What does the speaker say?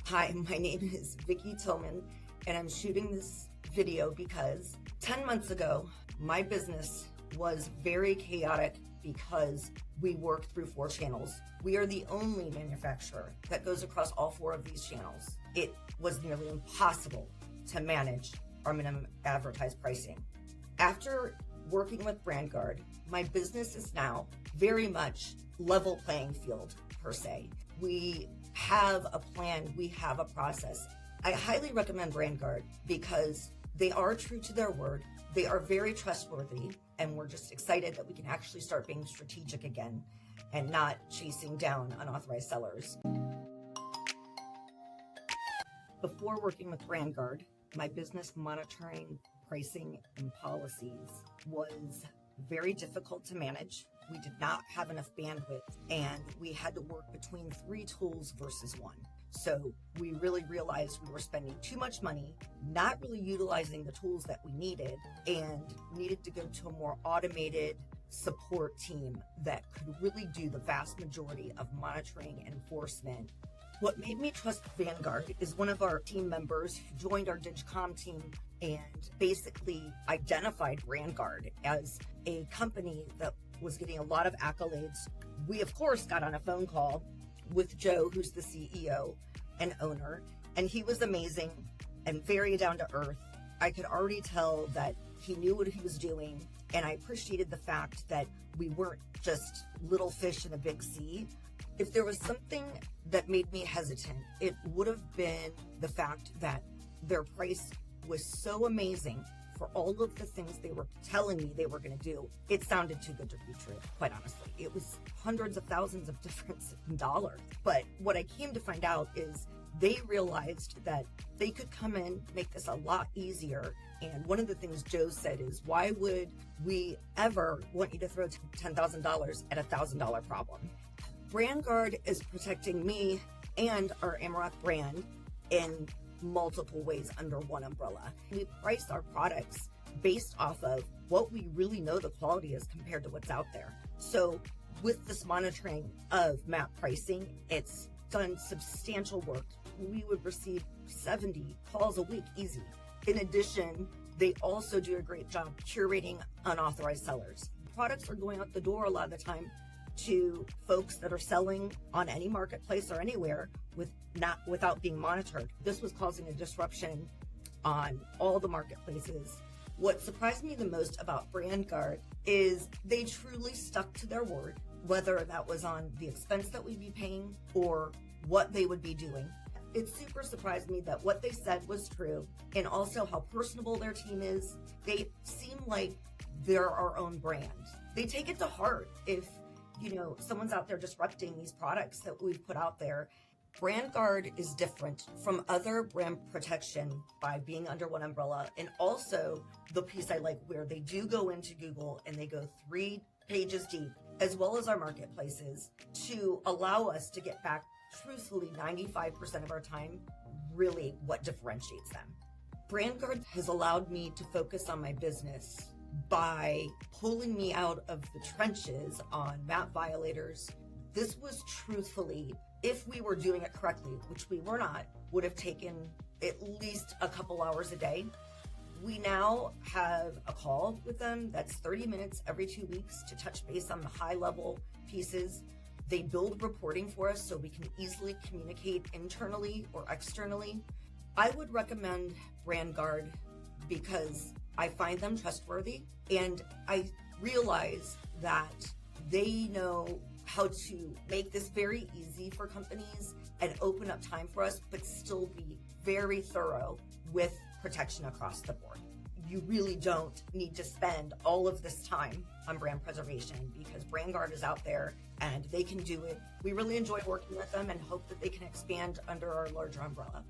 Hi, my name is Vicki Tilghman, and I'm shooting this video because 10 months ago, my business was very chaotic because we work through 4 channels. We are the only manufacturer that goes across all 4 of these channels. It was nearly impossible to manage our minimum advertised pricing. After working with Guarde, my business is now very much level playing field per se. We have a plan, we have a process. I highly recommend Guarde because they are true to their word, they are very trustworthy, and we're just excited that we can actually start being strategic again and not chasing down unauthorized sellers. Before working with Guarde, my business monitoring, pricing, and policies was very difficult to manage. We did not have enough bandwidth, and we had to work between 3 tools versus 1. So we really realized we were spending too much money, not really utilizing the tools that we needed, and needed to go to a more automated support team that could really do the vast majority of monitoring and enforcement. What made me trust Guarde is one of our team members who joined our Digicom team and basically identified Guarde as a company that was getting a lot of accolades. We, of course, got on a phone call with Joe, who's the CEO and owner, and he was amazing and very down to earth. I could already tell that he knew what he was doing, and I appreciated the fact that we weren't just little fish in a big sea. If there was something that made me hesitant, it would have been the fact that their price was so amazing for all of the things they were telling me they were going to do. It sounded too good to be true, quite honestly. It was hundreds of thousands of difference in dollars. But what I came to find out is they realized that they could come in, make this a lot easier. And one of the things Joe said is, why would we ever want you to throw $10,000 at a $1,000 problem? Guarde is protecting me and our Amarok brand in multiple ways under one umbrella. We price our products based off of what we really know the quality is compared to what's out there. So with this monitoring of map pricing, it's done substantial work. We would receive 70 calls a week, easy. In addition, they also do a great job curating unauthorized sellers. Products are going out the door a lot of the time to folks that are selling on any marketplace or anywhere without being monitored. This was causing a disruption on all the marketplaces. What surprised me the most about Guarde is they truly stuck to their word, whether that was on the expense that we'd be paying or what they would be doing. It super surprised me that what they said was true, and also how personable their team is. They seem like they're our own brand. They take it to heart if someone's out there disrupting these products that we've put out there. Guarde is different from other brand protection by being under one umbrella, and also the piece I like where they do go into Google and they go 3 pages deep, as well as our marketplaces, to allow us to get back truthfully 95% of our time really what differentiates them. Guarde has allowed me to focus on my business by pulling me out of the trenches on map violators. This was truthfully, if we were doing it correctly, which we were not, would have taken at least a couple hours a day. We now have a call with them that's 30 minutes every 2 weeks to touch base on the high level pieces. They build reporting for us so we can easily communicate internally or externally. I would recommend Guarde because I find them trustworthy, and I realize that they know how to make this very easy for companies and open up time for us, but still be very thorough with protection across the board. You really don't need to spend all of this time on brand preservation because Guarde is out there and they can do it. We really enjoy working with them and hope that they can expand under our larger umbrella.